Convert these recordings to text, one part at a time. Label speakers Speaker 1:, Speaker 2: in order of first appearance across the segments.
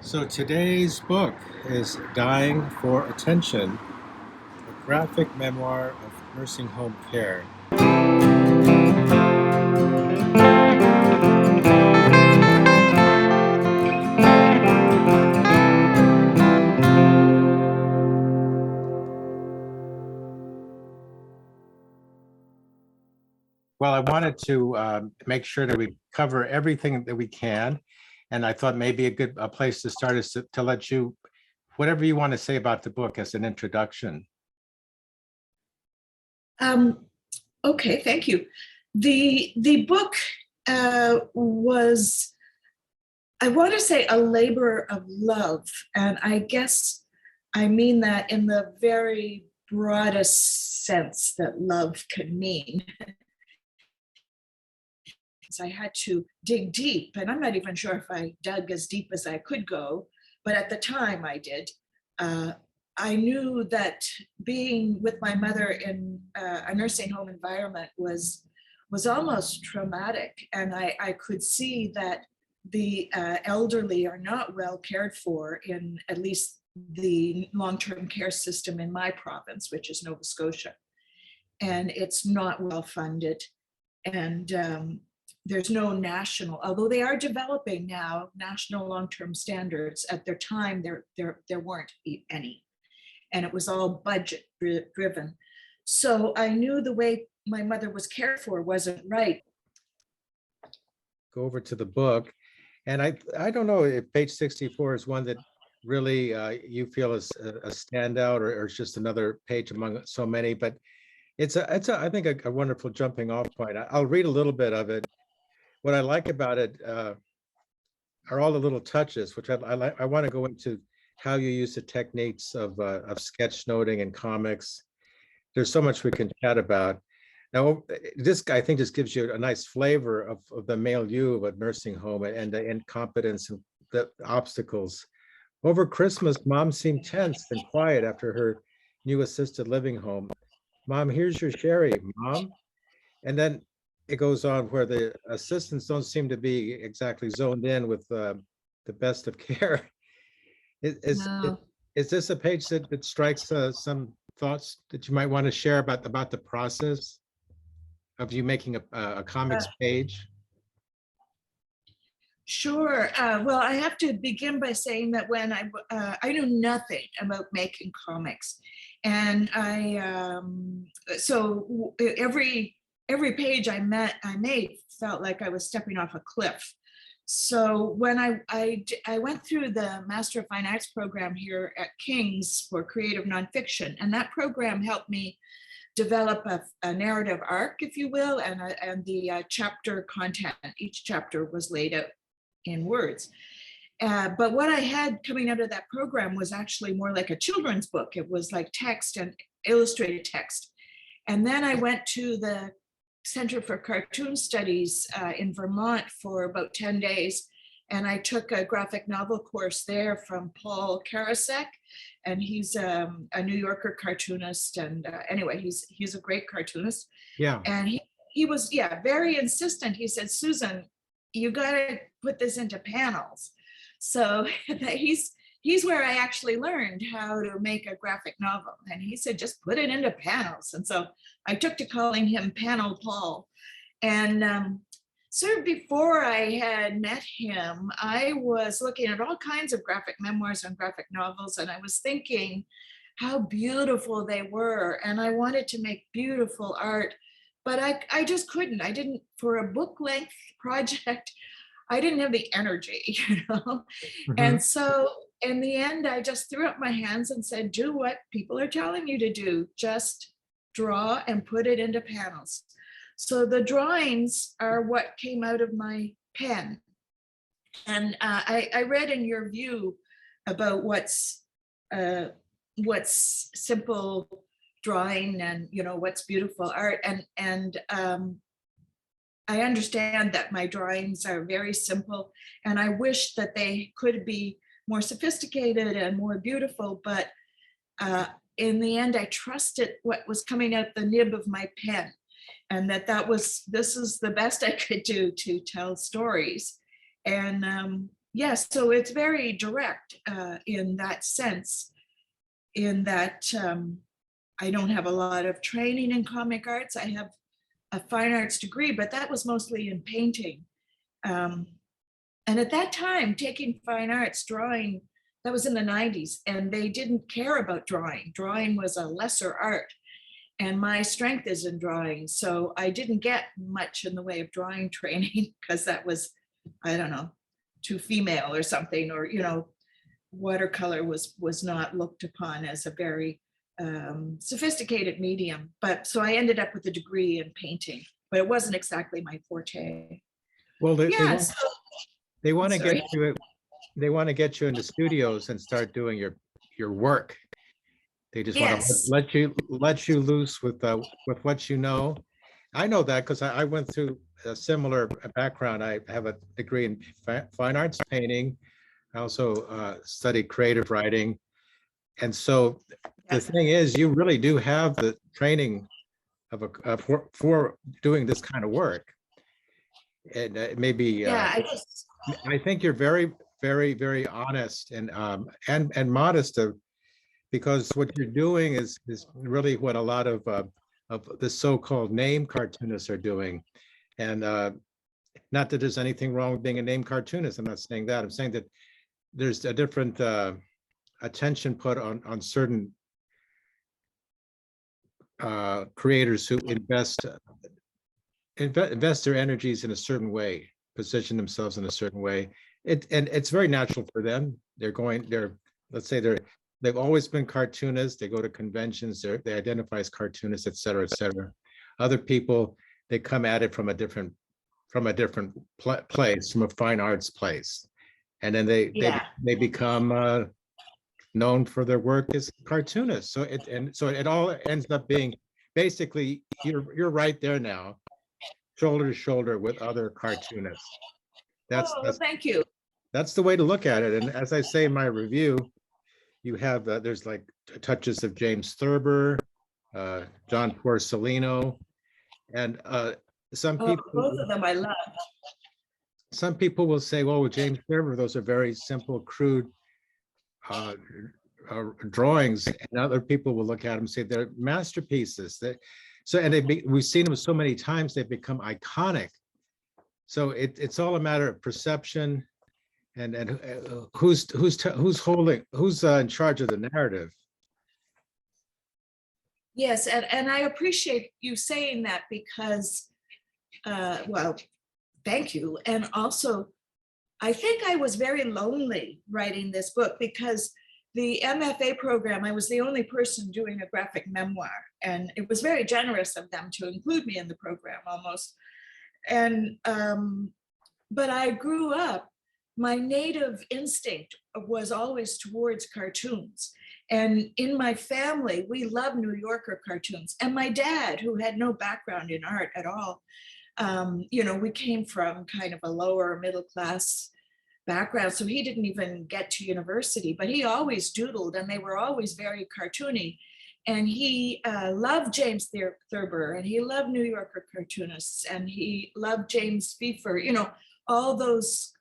Speaker 1: So today's book is Dying for Attention, a graphic memoir of nursing home care. Well, I wanted to make sure that we cover everything that we can. And I thought maybe a place to start is to let you, whatever you want to say about the book as an introduction.
Speaker 2: Um, okay, thank you. The book was, I want to say, a labor of love, and I guess I mean that in the very broadest sense that love can mean. So I had to dig deep, and I'm not even sure if I dug as deep as I could go, but at the time I did. Uh, I knew that being with my mother in a nursing home environment was almost traumatic, and I could see that the elderly are not well cared for in at least the long-term care system in my province, which is Nova Scotia, and it's not well funded. And there's no national, although they are developing now national long-term standards. At their time, there weren't any, and it was all budget driven. So I knew the way my mother was cared for wasn't right.
Speaker 1: Go over to the book. And I don't know if page 64 is one that really you feel is a standout, or it's just another page among so many, but it's I think a wonderful jumping off point. I'll read a little bit of it. What I like about it are all the little touches, which I like. I want to go into how you use the techniques of sketchnoting and comics. There's so much we can chat about. Now, this guy, I think, just gives you a nice flavor of the milieu of a nursing home and the incompetence and the obstacles. Over Christmas, Mom seemed tense and quiet after her new assisted living home. Mom, here's your sherry, Mom. And then it goes on where the assistants don't seem to be exactly zoned in with the best of care. Is, is,
Speaker 2: No.
Speaker 1: is this a page that strikes some thoughts that you might want to share about the process of you making a comics page?
Speaker 2: Sure. Well, I have to begin by saying that when I knew nothing about making comics, and so every page I made felt like I was stepping off a cliff. So when I went through the Master of Fine Arts program here at King's for creative nonfiction, and that program helped me develop a narrative arc, if you will, and the chapter content. Each chapter was laid out in words. But what I had coming out of that program was actually more like a children's book. It was like text and illustrated text. And then I went to the Center for Cartoon Studies in Vermont for about 10 days. And I took a graphic novel course there from Paul Karasek. And he's a New Yorker cartoonist. And anyway, he's a great cartoonist.
Speaker 1: Yeah.
Speaker 2: And he was, yeah, very insistent. He said, Susan, you got to put this into panels. So he's where I actually learned how to make a graphic novel. And he said, just put it into panels. And so I took to calling him Panel Paul. And sort of before I had met him, I was looking at all kinds of graphic memoirs and graphic novels, and I was thinking how beautiful they were. And I wanted to make beautiful art, but I just couldn't. I didn't, for a book length project, I didn't have the energy, you know?
Speaker 1: Mhm.
Speaker 2: And so in the end, I just threw up my hands and said, do what people are telling you to do. Just draw and put it into panels. So the drawings are what came out of my pen. And I read in your view about what's simple drawing and, you know, what's beautiful art. And I understand that my drawings are very simple, and I wish that they could be more sophisticated and more beautiful, but in the end, I trusted what was coming out the nib of my pen, and this is the best I could do to tell stories. And Yes, so it's very direct in that sense, in that I don't have a lot of training in comic arts. I have a fine arts degree, but that was mostly in painting. Um, and at that time, taking fine arts, drawing, that was in the 90s, and they didn't care about drawing. Drawing was a lesser art, and my strength is in drawing. So I didn't get much in the way of drawing training because that was, I don't know, too female or something, or, you know, watercolor was not looked upon as a very sophisticated medium. But so I ended up with a degree in painting, but it wasn't exactly my forte.
Speaker 1: Well,
Speaker 2: Yeah, so,
Speaker 1: they want to get
Speaker 2: sorry.
Speaker 1: you, they want to get you into studios and start doing your work. They just want to
Speaker 2: Yes.
Speaker 1: let you loose with what you know. I know that because I went through a similar background. I have a degree in fine arts painting. I also studied creative writing. And so the
Speaker 2: Yes.
Speaker 1: thing is, you really do have the training of for doing this kind of work. And maybe
Speaker 2: Yeah, I just,
Speaker 1: I think you're very, very, very honest and modest because what you're doing is really what a lot of the so-called name cartoonists are doing. And not that there's anything wrong with being a name cartoonist. I'm not saying that. I'm saying that there's a different attention put on certain creators who invest their energies in a certain way, position themselves in a certain way. And it's very natural for them. Let's say they've always been cartoonists. They go to conventions. They identify as cartoonists, et cetera, et cetera. Other people, they come at it from a different place, from a fine arts place, and then
Speaker 2: yeah.
Speaker 1: they become known for their work as cartoonists. So it all ends up being basically you're right there now, shoulder to shoulder with other cartoonists. That's
Speaker 2: Oh,
Speaker 1: that's
Speaker 2: thank you.
Speaker 1: that's the way to look at it. And as I say in my review, you have there's like touches of James Thurber, John Porcellino, and some
Speaker 2: Oh,
Speaker 1: people
Speaker 2: both of them I love.
Speaker 1: will say, well, with James Thurber, those are very simple, crude uh, drawings, and other people will look at them and say they're masterpieces. We've seen them so many times they've become iconic. So it's all a matter of perception and who's in charge of the narrative.
Speaker 2: Yes, and I appreciate you saying that because, well, thank you. And also, I think I was very lonely writing this book because the MFA program, I was the only person doing a graphic memoir, and it was very generous of them to include me in the program almost. And but I grew up, my native instinct was always towards cartoons. And in my family, we love New Yorker cartoons. And my dad, who had no background in art at all, you know, we came from kind of a lower middle class background. So he didn't even get to university, but he always doodled and they were always very cartoony. And he loved James Thurber, and he loved New Yorker cartoonists, and he loved James Pfeiffer, you know, all those,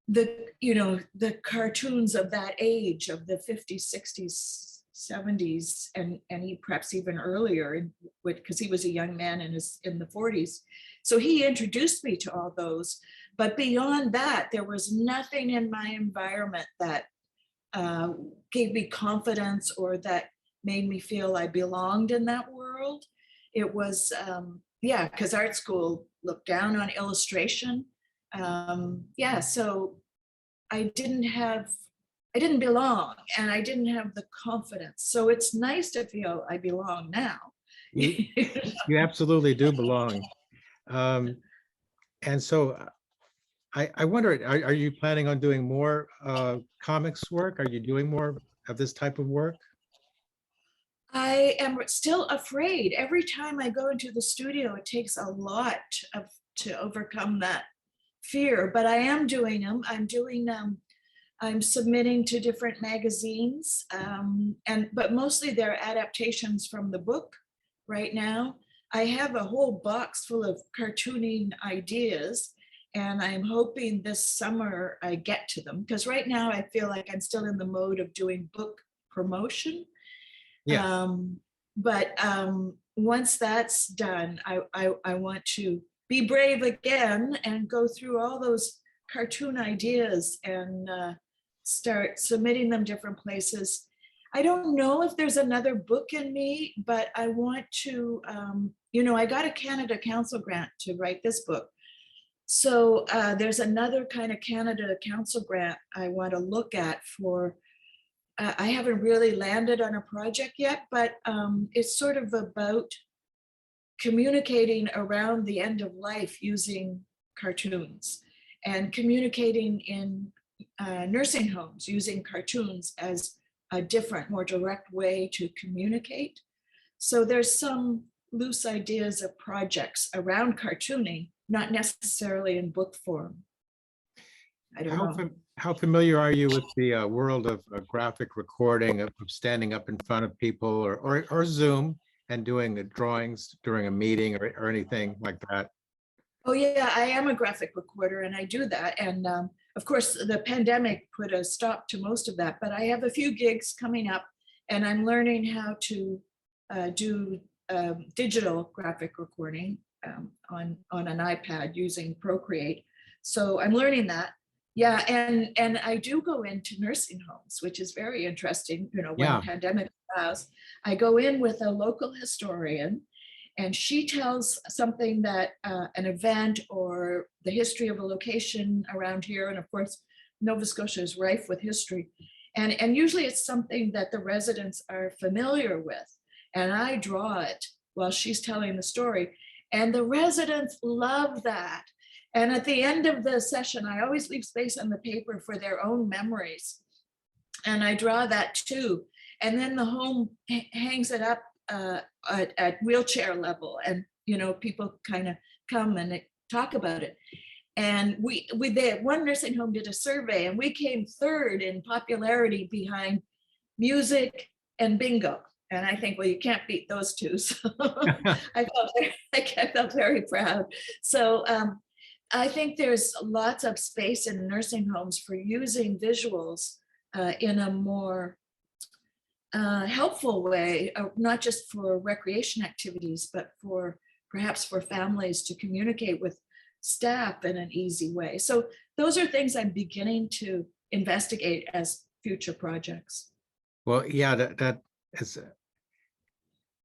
Speaker 2: the cartoons of that age, of the 50s, 60s, 70s, and he perhaps even earlier, because he was a young man in the 40s. So he introduced me to all those. But beyond that, there was nothing in my environment that gave me confidence or that made me feel I belonged in that world. It was, yeah, because art school looked down on illustration. Yeah, so I didn't belong, and I didn't have the confidence. So it's nice to feel I belong now.
Speaker 1: You you absolutely do belong. And so I wonder, are you planning on doing more comics work? Are you doing more of this type of work?
Speaker 2: I am still afraid. Every time I go into the studio, it takes a lot to overcome that fear, but I am doing them. I'm submitting to different magazines, but mostly they're adaptations from the book right now. I have a whole box full of cartooning ideas, And I'm hoping this summer I get to them, because right now I feel like I'm still in the mode of doing book promotion.
Speaker 1: Yeah.
Speaker 2: But once that's done, I want to be brave again and go through all those cartoon ideas and start submitting them different places. I don't know if there's another book in me, but I want to, I got a Canada Council grant to write this book. So there's another kind of Canada Council grant I want to look at for, I haven't really landed on a project yet, but it's sort of about communicating around the end of life using cartoons, and communicating in nursing homes using cartoons as a different, more direct way to communicate. So there's some loose ideas of projects around cartooning, not necessarily in book form. I don't know.
Speaker 1: How familiar are you with the world of graphic recording, of standing up in front of people, or Zoom and doing the drawings during a meeting or anything like that?
Speaker 2: Oh yeah, I am a graphic recorder and I do that. And of course, the pandemic put a stop to most of that, but I have a few gigs coming up and I'm learning how to do digital graphic recording on an iPad using Procreate. So I'm learning that. Yeah, and I do go into nursing homes, which is very interesting, when
Speaker 1: Yeah.
Speaker 2: the pandemic allows. I go in with a local historian and she tells something that an event or the history of a location around here, and of course, Nova Scotia is rife with history. And usually it's something that the residents are familiar with. And I draw it while she's telling the story. And the residents love that. And at the end of the session, I always leave space on the paper for their own memories. And I draw that too. And then the home hangs it up at wheelchair level. And, people kind of come and talk about it. And one nursing home did a survey and we came third in popularity behind music and bingo. And I think, well, you can't beat those two. So I felt very proud. So I think there's lots of space in nursing homes for using visuals in a more helpful way, not just for recreation activities, but perhaps for families to communicate with staff in an easy way. So those are things I'm beginning to investigate as future projects.
Speaker 1: Well, yeah, that is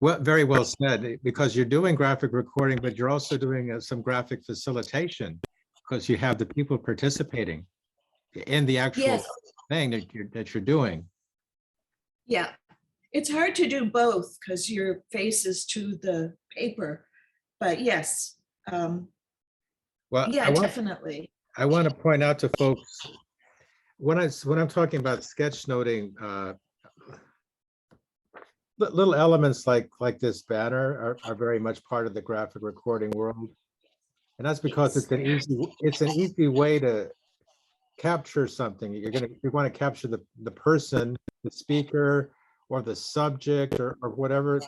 Speaker 1: very well said, because you're doing graphic recording, but you're also doing some graphic facilitation, because you have the people participating in the actual
Speaker 2: Yes.
Speaker 1: thing that you're doing.
Speaker 2: Yeah, it's hard to do both because your face is to the paper, but yes.
Speaker 1: Well,
Speaker 2: Yeah, definitely.
Speaker 1: I want to point out to folks, when I'm talking about sketchnoting, little elements like this banner are very much part of the graphic recording world. And that's because it's an easy way to capture something. You want to capture the person, the speaker, or the subject, or whatever.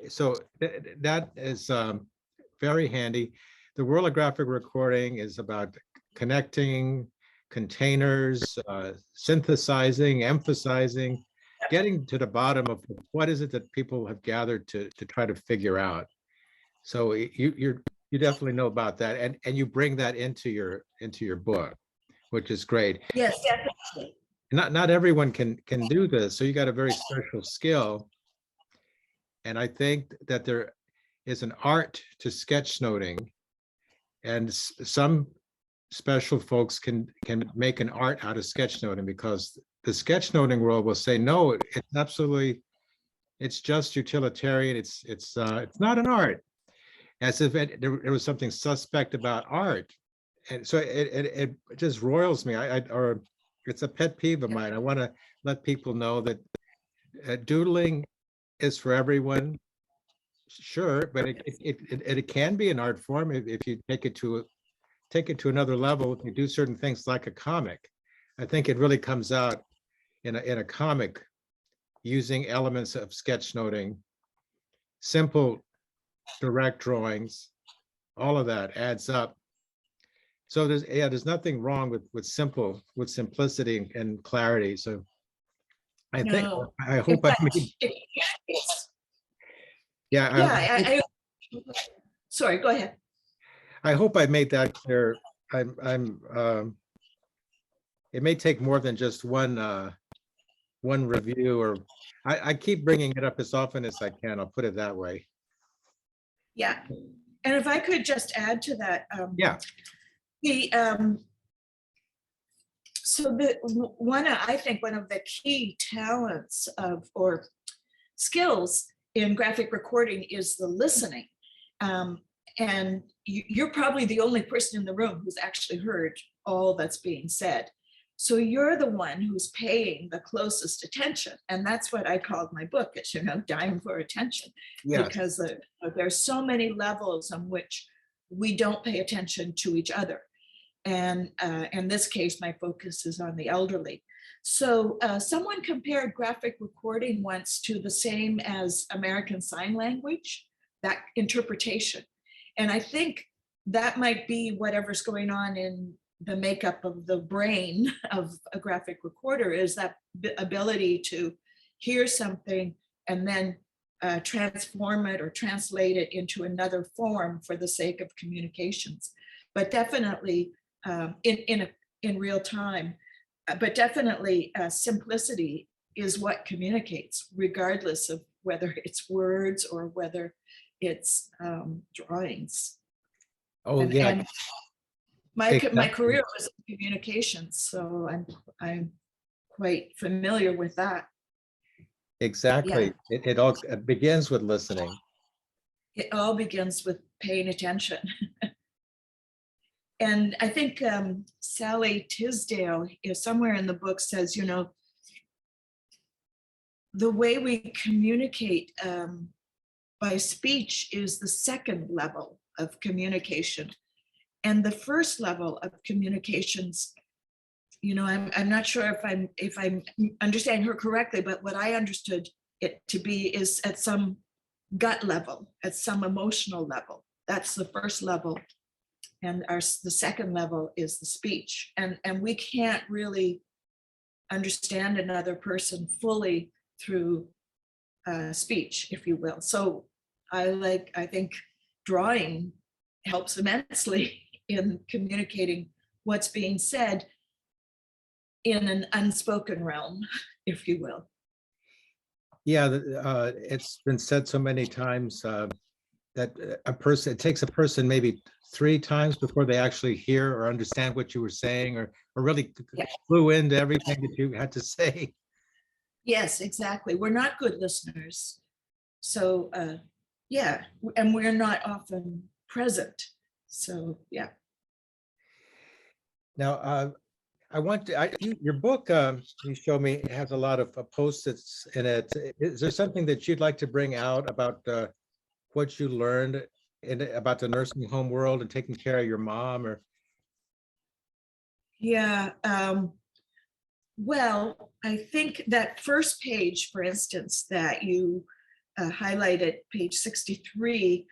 Speaker 1: So that is very handy. The world of graphic recording is about connecting containers, synthesizing, emphasizing, getting to the bottom of what is it that people have gathered to try to figure out. So you definitely know about that, and you bring that into your book, which is great.
Speaker 2: Yes, definitely.
Speaker 1: Not everyone can do this, so you got a very special skill. And I think that there is an art to sketchnoting, and some special folks can make an art out of sketchnoting, because the sketchnoting world will say, no, it's just utilitarian. It's not an art, as if there was something suspect about art. And so it just roils me. Or it's a pet peeve of mine. I want to let people know that doodling is for everyone. Sure, but it can be an art form if you take it to another level. If you do certain things like a comic, I think it really comes out in a comic, using elements of sketchnoting, simple direct drawings. All of that adds up, So there's nothing wrong with simplicity and clarity. So
Speaker 2: No,
Speaker 1: I
Speaker 2: in
Speaker 1: hope I
Speaker 2: fact,
Speaker 1: made,
Speaker 2: yeah,
Speaker 1: yeah,
Speaker 2: sorry, go ahead.
Speaker 1: I hope I made that clear. It may take more than just one review, or I keep bringing it up as often as I can. I'll put it that way.
Speaker 2: Yeah, and if I could just add to that,
Speaker 1: Yeah.
Speaker 2: the so I think one of the key talents or skills in graphic recording is the listening. And you're probably the only person in the room who's actually heard all that's being said. So you're the one who's paying the closest attention. And that's what I called my book. It's, dying for attention.
Speaker 1: Yeah.
Speaker 2: Because there's so many levels on which we don't pay attention to each other. And in this case, my focus is on the elderly. So someone compared graphic recording once to the same as American Sign Language, that interpretation. And I think that might be whatever's going on in the makeup of the brain of a graphic recorder, is that ability to hear something and then transform it or translate it into another form for the sake of communications. But definitely in real time, but definitely simplicity is what communicates, regardless of whether it's words or whether it's drawings.
Speaker 1: Oh,
Speaker 2: and,
Speaker 1: yeah.
Speaker 2: and my
Speaker 1: Exactly.
Speaker 2: career was in communications, so I'm quite familiar with that.
Speaker 1: Exactly.
Speaker 2: Yeah.
Speaker 1: It all begins with listening.
Speaker 2: It all begins with paying attention. And I think Sally Tisdale is somewhere in the book says, the way we communicate by speech is the second level of communication. And the first level of communications, I'm not sure if I'm understanding her correctly, but what I understood it to be is at some gut level, at some emotional level. That's the first level. And the second level is the speech. And we can't really understand another person fully through speech, if you will. So I think drawing helps immensely in communicating what's being said in an unspoken realm, if you will.
Speaker 1: Yeah, it's been said so many times that it takes a person maybe 3 times before they actually hear or understand what you were saying, or really clue into everything that you had to say.
Speaker 2: Yes, exactly. We're not good listeners. So yeah, and we're not often present. So yeah.
Speaker 1: Now, your book, you show me, has a lot of post-its in it. Is there something that you'd like to bring out about what you learned about the nursing home world and taking care of your mom? Or
Speaker 2: Yeah. Well, I think that first page, for instance, that you highlighted, page 63,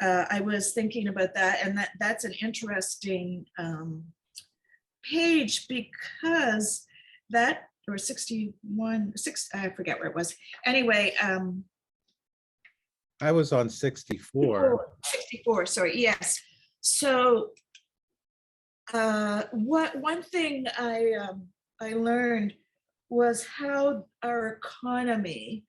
Speaker 2: I was thinking about that, and that's an interesting page, because that, or 61, I forget where it was. Anyway,
Speaker 1: I was on 64.
Speaker 2: 64, sorry, yes. So one thing I learned was how our economy,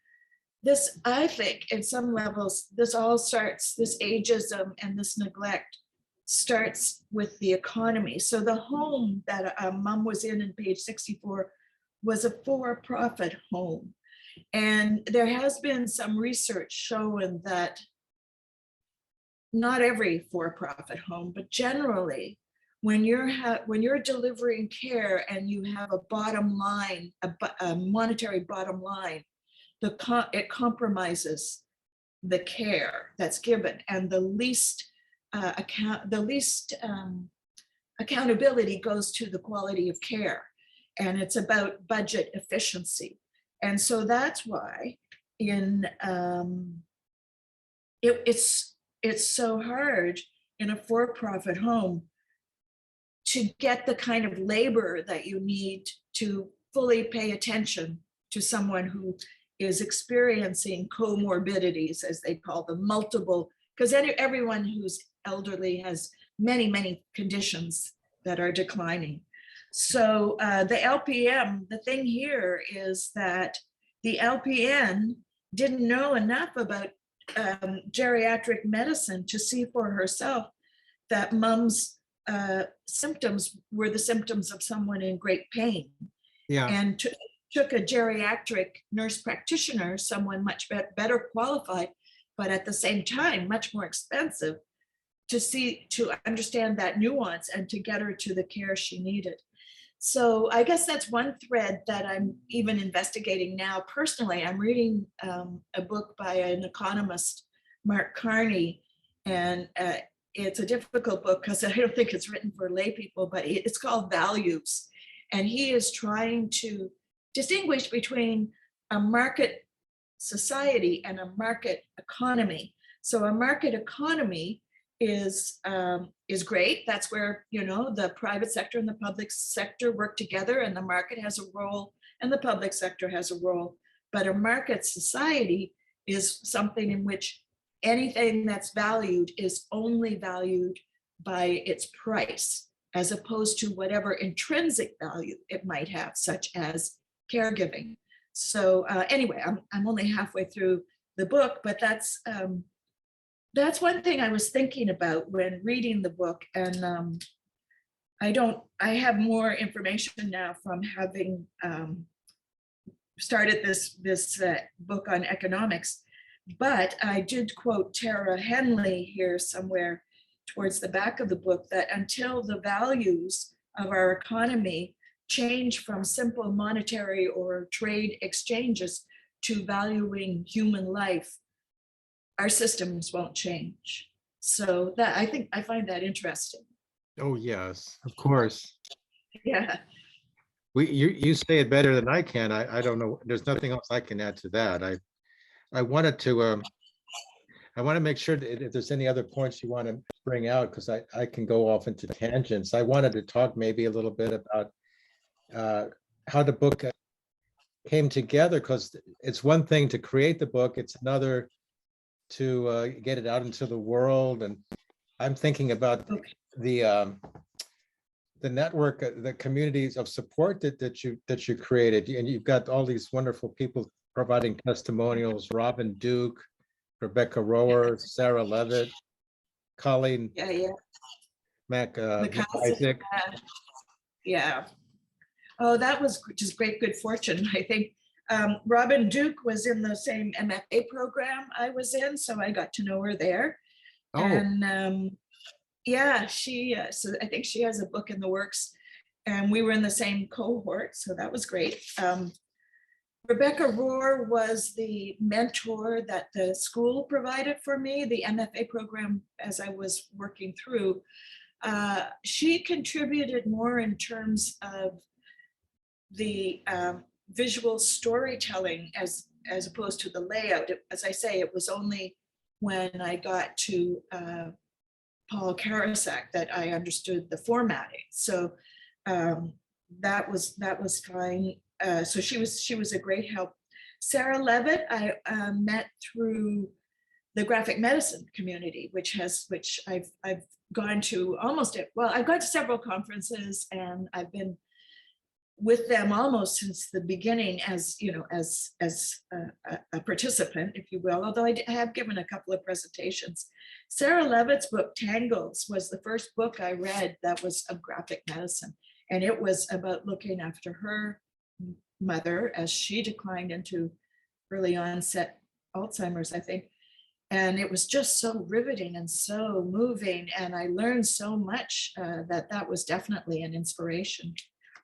Speaker 2: this, I think, in some levels, this ageism and this neglect starts with the economy. So the home that Mom was in page 64 was a for-profit home. And there has been some research showing that not every for-profit home, but generally, when you're delivering care and you have a bottom line, a monetary bottom line, it compromises the care that's given, and the least accountability goes to the quality of care, and it's about budget efficiency. And so that's why it's so hard in a for-profit home to get the kind of labor that you need to fully pay attention to someone who is experiencing comorbidities, as they call them, multiple, because everyone who's elderly has many, many conditions that are declining. So the LPM, the thing here is that the LPN didn't know enough about geriatric medicine to see for herself that mom's symptoms were the symptoms of someone in great pain.
Speaker 1: Yeah.
Speaker 2: And took a geriatric nurse practitioner, someone much better qualified, but at the same time, much more expensive, to understand that nuance and to get her to the care she needed. So I guess that's one thread that I'm even investigating now. Personally, I'm reading a book by an economist, Mark Carney, and it's a difficult book because I don't think it's written for lay people, but it's called Values. And he is trying to distinguish between a market society and a market economy. So a market economy is great. That's where, you know, the private sector and the public sector work together, and the market has a role and the public sector has a role. But a market society is something in which anything that's valued is only valued by its price, as opposed to whatever intrinsic value it might have, such as caregiving. So anyway, I'm only halfway through the book, but that's one thing I was thinking about when reading the book. And I have more information now from having started this book on economics, but I did quote Tara Henley here somewhere towards the back of the book, that until the values of our economy change from simple monetary or trade exchanges to valuing human life, our systems won't change. So that, I find that interesting.
Speaker 1: Oh, yes, of course.
Speaker 2: Yeah.
Speaker 1: You say it better than I can. I don't know. There's nothing else I can add to that. I wanted to I want to make sure that if there's any other points you want to bring out, because I can go off into tangents. I wanted to talk maybe a little bit about how the book came together, because it's one thing to create the book, it's another to get it out into the world. And I'm thinking about the network, the communities of support that you created, and you've got all these wonderful people providing testimonials: Robin Duke, Rebecca Rower, Sarah Levitt, Colleen Isaac.
Speaker 2: Yeah. Oh, that was just good fortune. I think Robin Duke was in the same MFA program I was in, so I got to know her there.
Speaker 1: Oh.
Speaker 2: And yeah, so I think she has a book in the works, and we were in the same cohort, so that was great. Rebecca Rohr was the mentor that the school provided for me, the MFA program, as I was working through. She contributed more in terms of the visual storytelling as opposed to the layout. As I say, it was only when I got to Paul Karasak that I understood the formatting. So that was fine. So she was a great help. Sarah Levitt, I met through the graphic medicine community, which I've gone to I've gone to several conferences, and I've been with them almost since the beginning, as you know, as a participant, if you will, although I have given a couple of presentations. Sarah Levitt's book Tangles was the first book I read that was of graphic medicine, and it was about looking after her mother as she declined into early onset Alzheimer's, I think. And it was just so riveting and so moving, and I learned so much that was definitely an inspiration.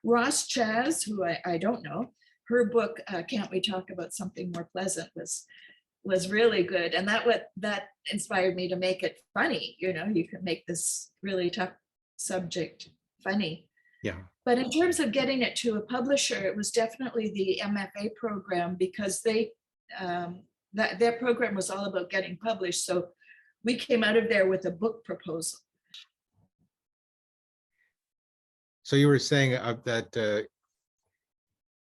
Speaker 2: Ross Chaz, who I don't know, her book, Can't We Talk About Something More Pleasant, was really good. And that inspired me to make it funny. You know, you can make this really tough subject funny.
Speaker 1: Yeah.
Speaker 2: But in terms of getting it to a publisher, it was definitely the MFA program, because their program was all about getting published. So we came out of there with a book proposal.
Speaker 1: So you were saying that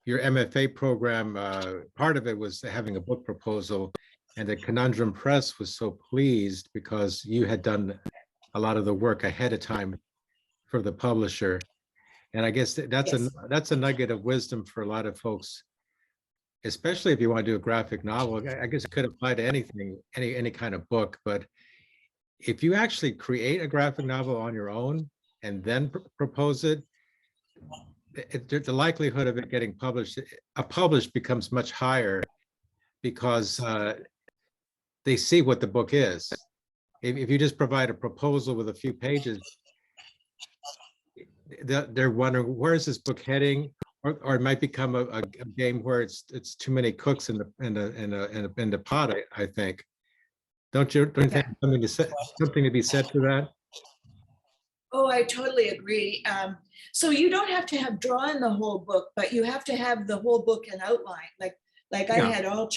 Speaker 1: your MFA program, part of it was having a book proposal, and the Conundrum Press was so pleased because you had done a lot of the work ahead of time for the publisher. And I guess
Speaker 2: Yes.
Speaker 1: that's a nugget of wisdom for a lot of folks, especially if you want to do a graphic novel. I guess it could apply to anything, any kind of book. But if you actually create a graphic novel on your own and then propose it, the likelihood of it getting published becomes much higher because they see what the book is. If you just provide a proposal with a few pages, they're wondering, where is this book heading? Or it might become a game where it's too many cooks in the pot. I think. Don't you think something to be said for that?
Speaker 2: Oh, I totally agree. So you don't have to have drawn the whole book, but you have to have the whole book in outline. Like I
Speaker 1: Yeah.
Speaker 2: had all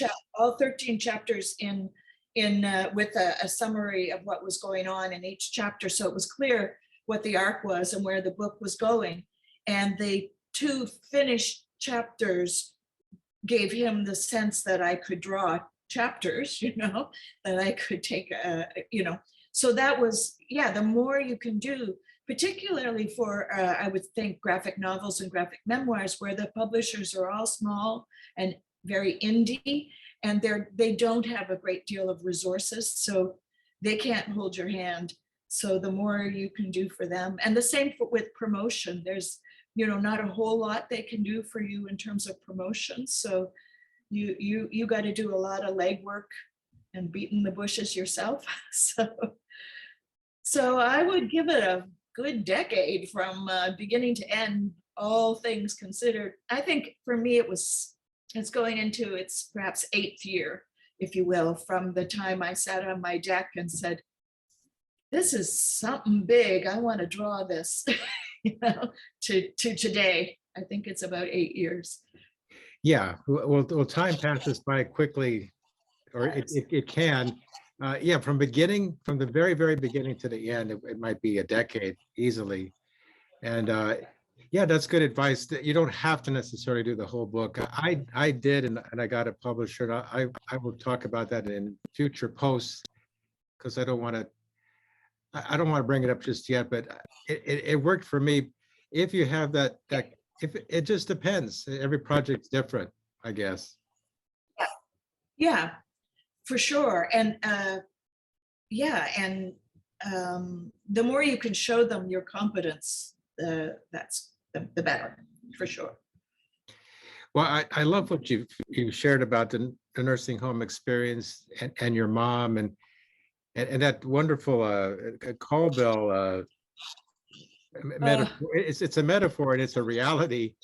Speaker 2: 13 chapters in with a summary of what was going on in each chapter, so it was clear what the arc was and where the book was going. And the 2 finished chapters gave him the sense that I could draw chapters, that I could take, so that was, yeah, the more you can do, particularly for, I would think, graphic novels and graphic memoirs, where the publishers are all small and very indie, and they don't have a great deal of resources, so they can't hold your hand. So the more you can do for them, and the same with promotion, there's not a whole lot they can do for you in terms of promotion. So you got to do a lot of legwork and beating the bushes yourself. So I would give it a good decade from beginning to end, all things considered. I think for me it's going into its perhaps 8th year, if you will, from the time I sat on my deck and said, this is something big, I want to draw this, to today. I think it's about 8 years.
Speaker 1: Yeah. Well, time passes by quickly, or it can. Yeah, from the very, very beginning to the end, it might be a decade easily. And yeah, that's good advice. That you don't have to necessarily do the whole book. I did, and I got a publisher. And I will talk about that in future posts because I don't want to bring it up just yet. But it worked for me. If you have that, if it just depends. Every project's different, I guess.
Speaker 2: Yeah, for sure. And yeah, and the more you can show them your competence, that's the better, for sure.
Speaker 1: Well, I love what you shared about the nursing home experience and your mom and that wonderful call bell metaphor. It's a metaphor and it's a reality.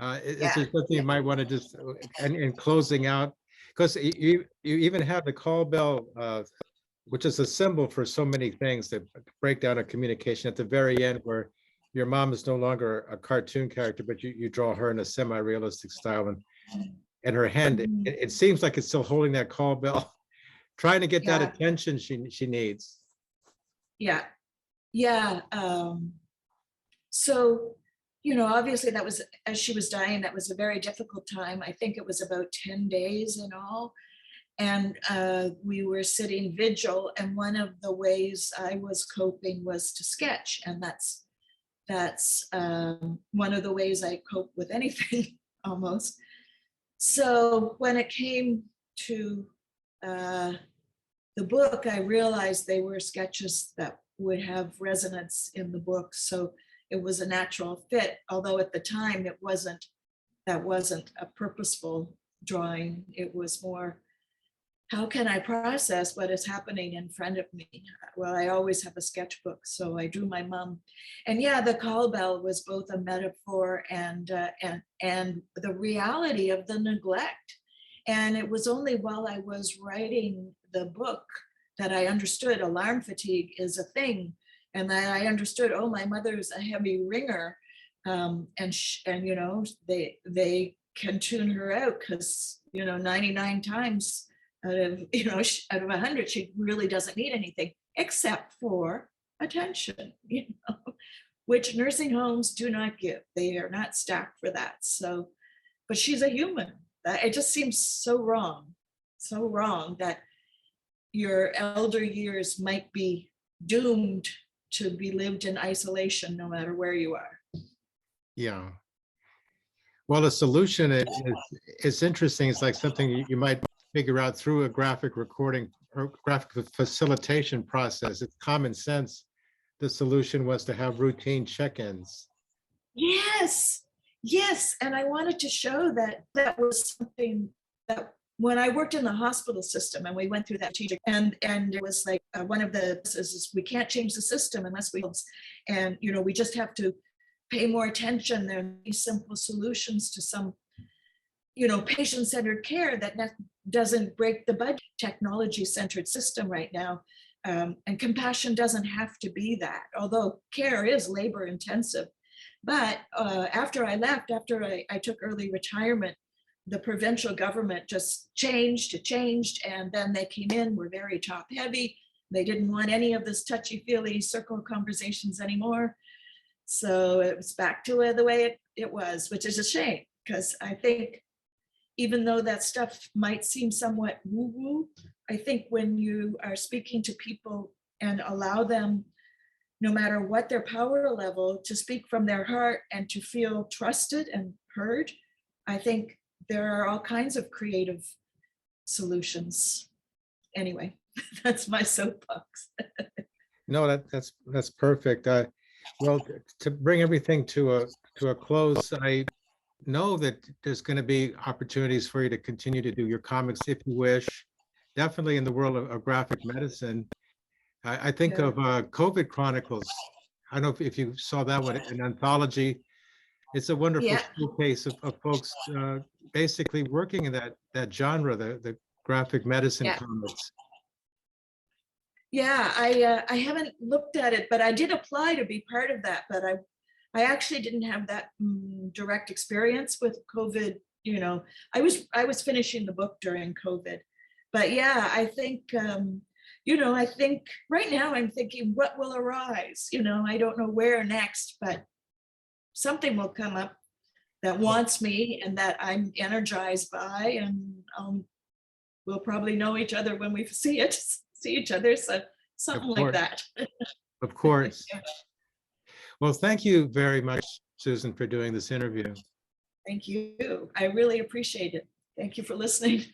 Speaker 1: Is
Speaker 2: Yeah,
Speaker 1: there something you might want to just and in closing out, because you even have the call bell, which is a symbol for so many things that break down a communication at the very end, where your mom is no longer a cartoon character, but you draw her in a semi-realistic style, and her hand, it seems like it's still holding that call bell, trying to get that
Speaker 2: yeah,
Speaker 1: attention she needs.
Speaker 2: yeah, yeah. So, obviously that was, as she was dying, that was a very difficult time. I think it was about 10 days in all. And we were sitting vigil, and one of the ways I was coping was to sketch. And that's one of the ways I cope with anything almost. So when it came to the book, I realized they were sketches that would have resonance in the book. So it was a natural fit, although at the time that wasn't a purposeful drawing. It was more, how can I process what is happening in front of me? Well, I always have a sketchbook, so I drew my mom. And yeah, the call bell was both a metaphor and the reality of the neglect. And it was only while I was writing the book that I understood alarm fatigue is a thing, and that I understood, oh, my mother's a heavy ringer, and they can tune her out because 99 times out of out of 100 she really doesn't need anything except for attention. which nursing homes do not give. They are not staffed for that. So, but she's a human. It just seems so wrong that your elder years might be doomed to be lived in isolation no matter where you are.
Speaker 1: Yeah. Well, the solution is interesting. It's like something you might figure out through a graphic recording or graphic facilitation process. It's common sense. The solution was to have routine check-ins.
Speaker 2: Yes, yes. And I wanted to show that that was something that when I worked in the hospital system and we went through that strategic, and it was like one of the is we can't change the system unless we, and you know, we just have to pay more attention. There are these simple solutions to some, you know, patient-centered care that doesn't break the budget. Technology-centered system right now. And compassion doesn't have to be that, although care is labor intensive. But after I left, after I took early retirement, the provincial government just changed, and then they came in, were very top heavy. They didn't want any of this touchy-feely circle conversations anymore. So it was back to the way it was, which is a shame, because I think even though that stuff might seem somewhat woo-woo, I think when you are speaking to people and allow them, no matter what their power level, to speak from their heart and to feel trusted and heard, I think there are all kinds of creative solutions. Anyway, that's my soapbox.
Speaker 1: No, that's perfect. Well, to bring everything to a close, I know that there's going to be opportunities for you to continue to do your comics if you wish. Definitely in the world of graphic medicine. I think
Speaker 2: Yeah.
Speaker 1: of COVID Chronicles. I don't know if you saw that one, an anthology. It's a wonderful
Speaker 2: Yeah.
Speaker 1: showcase of folks basically working in that genre, the graphic medicine
Speaker 2: Yeah.
Speaker 1: comics.
Speaker 2: Yeah, I haven't looked at it, but I did apply to be part of that. But I actually didn't have that direct experience with COVID. You know, I was finishing the book during COVID, but yeah, I think you know, I think right now I'm thinking what will arise. You know, I don't know where next, but something will come up that wants me and that I'm energized by, and we'll probably know each other when we see each other. So something like that.
Speaker 1: Of course. Well, thank you very much, Susan, for doing this interview.
Speaker 2: Thank you. I really appreciate it. Thank you for listening.